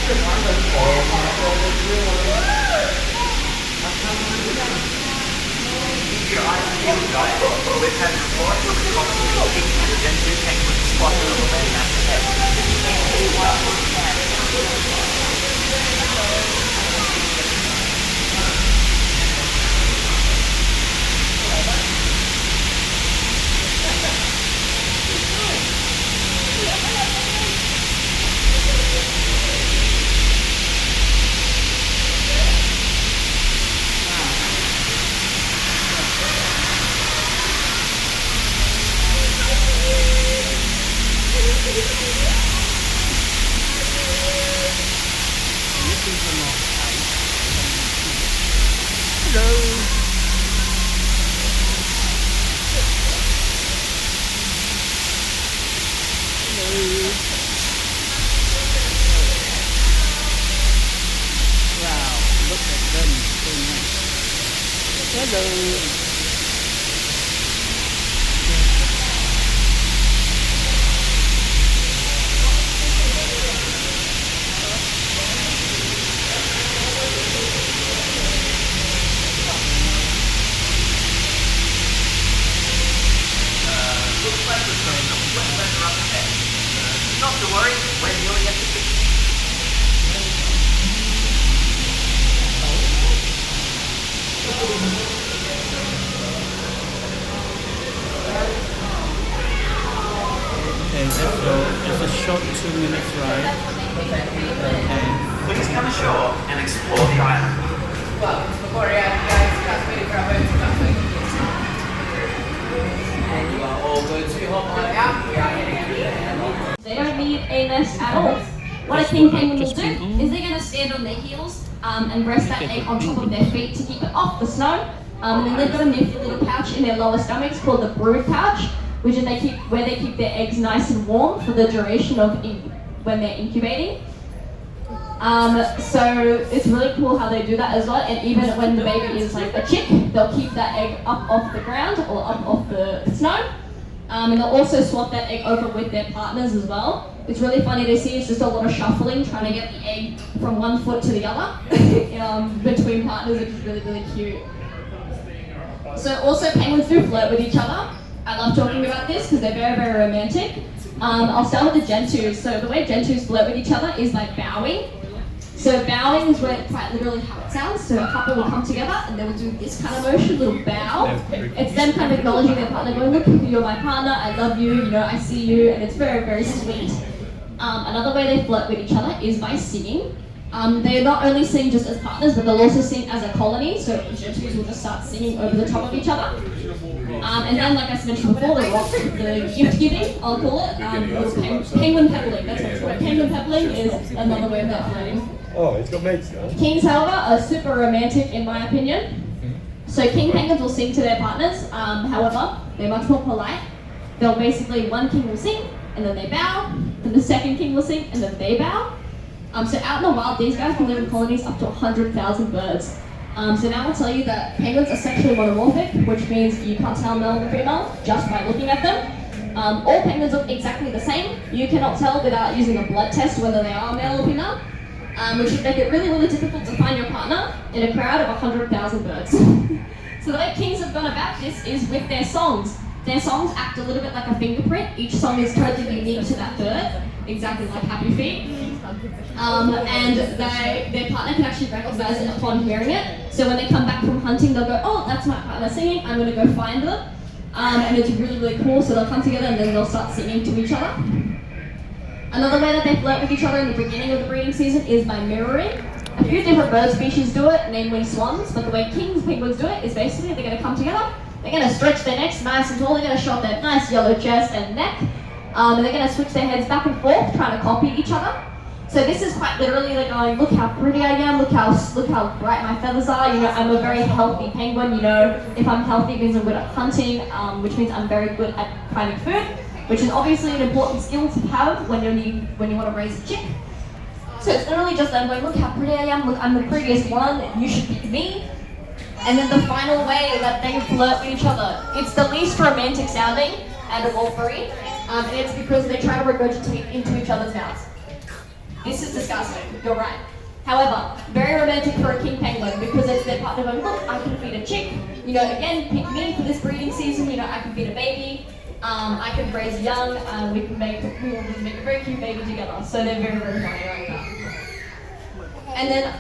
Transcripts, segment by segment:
Your eyes peeled, guys. We've had reports of the cost of king and the two penguins spotted on the land at the head. Any wild can. Not to worry, we're nearly at the beach. Okay, it's a short 2 minutes ride. Please come ashore and explore the island. Well, before you guys waiting for our boat to come. And you are all good to hop on out. We are heading to the airlock. They don't need a nest at all. What a king penguin will do is they're going to stand on their heels and rest that egg on top of their feet to keep it off the snow. And then they've got a nifty little pouch in their lower stomachs called the brood pouch, which is where they keep their eggs nice and warm for the duration of when they're incubating. So it's really cool how they do that as well. And even when the baby is like a chick, they'll keep that egg up off the ground or up off the snow. And they'll also swap that egg over with their partners as well. It's really funny to see. It's just a lot of shuffling, trying to get the egg from one foot to the other between partners, which is really, really cute. So also penguins do flirt with each other. I love talking about this because they're very, very romantic. I'll start with the gentoos. So the way gentoos flirt with each other is by bowing. So bowing is quite literally how it sounds. So a couple will come together and they will do this kind of motion, little bow. It's them kind of acknowledging their partner, going, look, you're my partner, I love you, I see you, and it's very, very sweet. Another way they flirt with each other is by singing. They not only sing just as partners, but they'll also sing as a colony. So gentoos will just start singing over the top of each other. And then, like I mentioned before, the gift giving, I'll call it, penguin pebbling. That's what it's called. Penguin pebbling is another way of that flirting. Oh, it's got mates now. Kings, however, are super romantic in my opinion. So king penguins will sing to their partners. However, they're much more polite. They'll basically, one king will sing, and then they bow, and the second king will sing, and then they bow. So out in the wild, these guys can live in colonies up to 100,000 birds. So now I'll tell you that penguins are sexually monomorphic, which means you can't tell male and female just by looking at them. All penguins look exactly the same. You cannot tell without using a blood test whether they are male or female, which would make it really, really difficult to find your partner in a crowd of 100,000 birds. So the way kings have gone about this is with their songs. Their songs act a little bit like a fingerprint. Each song is totally unique to that bird, exactly like Happy Feet. And their partner can actually recognize it upon hearing it. So when they come back from hunting, they'll go, oh, that's my partner singing, I'm going to go find them. And it's really, really cool. So they'll come together and then they'll start singing to each other. Another way that they flirt with each other in the beginning of the breeding season is by mirroring. A few different bird species do it, namely swans, but the way kings penguins do it is basically they're going to come together, they're going to stretch their necks nice and tall, they're going to show off their nice yellow chest and neck, and they're going to switch their heads back and forth, trying to copy each other. So this is quite literally like going, look how pretty I am, look how bright my feathers are, I'm a very healthy penguin, if I'm healthy it means I'm good at hunting, which means I'm very good at finding food, which is obviously an important skill to have when you want to raise a chick. So it's literally just them going, look how pretty I am, look, I'm the prettiest one, you should pick me. And then the final way that they flirt with each other, it's the least romantic sounding out of all three, and it's because they try to regurgitate into each other's mouths. This is disgusting. You're right. However, very romantic for a king penguin because it's their partner going, look, I can feed a chick. You know, again, pick me for this breeding season. You know, I can feed a baby. I can raise young. We will make a very cute baby together. So they're very, very funny like that. And then,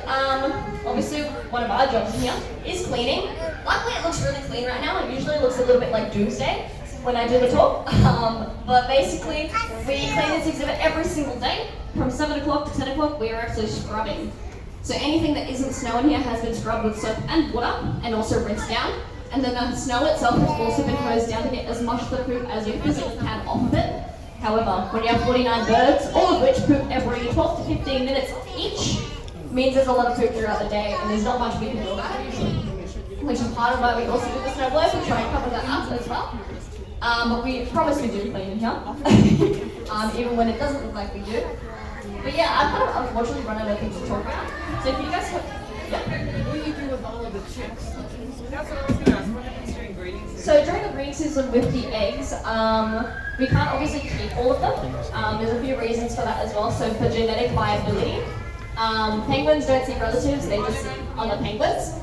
obviously, one of our jobs in here is cleaning. Luckily, it looks really clean right now. It usually looks a little bit like doomsday when I do the tour. But basically, we clean this exhibit every single day. From 7 o'clock to 10 o'clock, we are actually scrubbing. So anything that isn't snow in here has been scrubbed with soap and water, and also rinsed down. And then the snow itself has also been hosed down to get as much of the poop as you physically can off of it. However, when you have 49 birds, all of which poop every 12 to 15 minutes each, means there's a lot of poop throughout the day, and there's not much we can do about it usually. Which is part of why we also do the snow blow, we try and cover that up as well. But we promise we do clean in here, even when it doesn't look like we do. But yeah, I've kind of unfortunately run out of things to talk about. So if you guys have, What do you do with all of the chicks? That's what I was going to ask. What happens during breeding season? So during the breeding season with the eggs, we can't obviously keep all of them. There's a few reasons for that as well. So for genetic viability, penguins don't see relatives, they just see other penguins.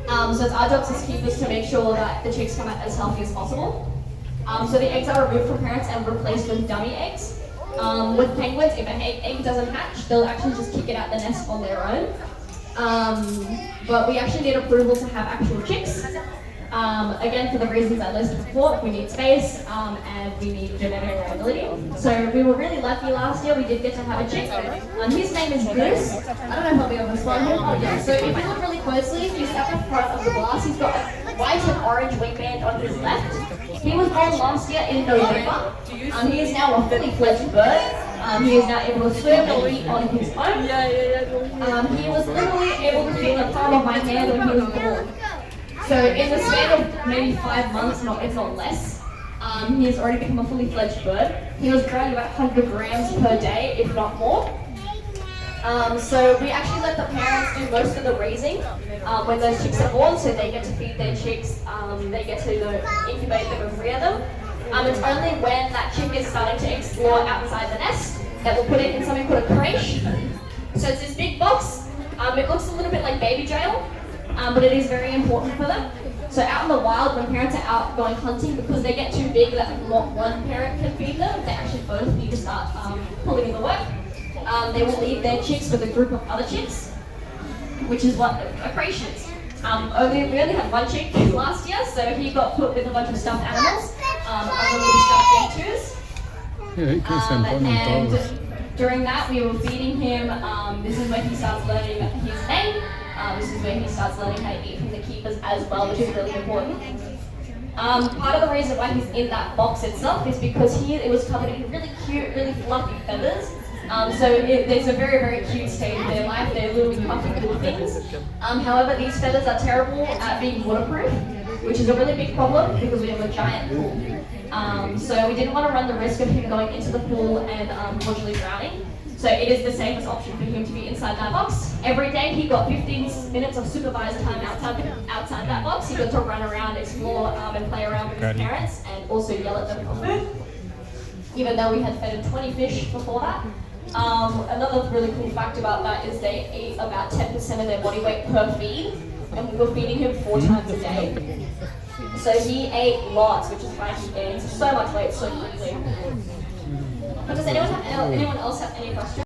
So it's our job as keepers to make sure that the chicks come out as healthy as possible. So the eggs are removed from parents and replaced with dummy eggs. With penguins, if an egg doesn't hatch, they'll actually just kick it out the nest on their own. But we actually need approval to have actual chicks. Again, for the reasons I listed before, we need space and we need genetic viability. So we were really lucky last year, we did get to have a chick. His name is Goose. I don't know if I'll be able to spell him. Oh yeah, so if you look really closely, he's at the front of the glass. He's got a white and orange wingman on his left. He was born last year in November. He is now a fully fledged bird. He is now able to swim and eat on his own. He was literally able to feel the palm of my hand when he was born. So in the span of maybe 5 months, if not less, he has already become a fully fledged bird. He was growing about 100 grams per day, if not more. So we actually let the parents do most of the raising when those chicks are born, so they get to feed their chicks, they get to incubate them and rear them. It's only when that chick is starting to explore outside the nest that we'll put it in something called a creche. So it's this big box. It looks a little bit like baby jail, but it is very important for them. So out in the wild, when parents are out going hunting, because they get too big that not one parent can feed them, they actually both need to start pulling in the work. They will leave their chicks with a group of other chicks, which is what a creche is. We only had one chick last year, so he got put with a bunch of stuffed animals, other little stuffed Gen2s. And during that, we were feeding him. This is when he starts learning his name. This is where he starts learning how to eat from the keepers as well, which is really important. Part of the reason why he's in that box itself is because it was covered in really cute, really fluffy feathers. There's a very, very cute stage of their life. They're little puffy little things. However, these feathers are terrible at being waterproof, which is a really big problem because we have a giant pool. So we didn't want to run the risk of him going into the pool and unfortunately drowning. So it is the safest option for him to be inside that box. Every day he got 15 minutes of supervised time outside that box. He got to run around, explore, and play around with his parents, and also yell at them for food. Even though we had fed him 20 fish before that. Another really cool fact about that is they eat about 10% of their body weight per feed, and we were feeding him 4 times a day. So he ate lots, which is why he gained so much weight so quickly. But does anyone else have any questions?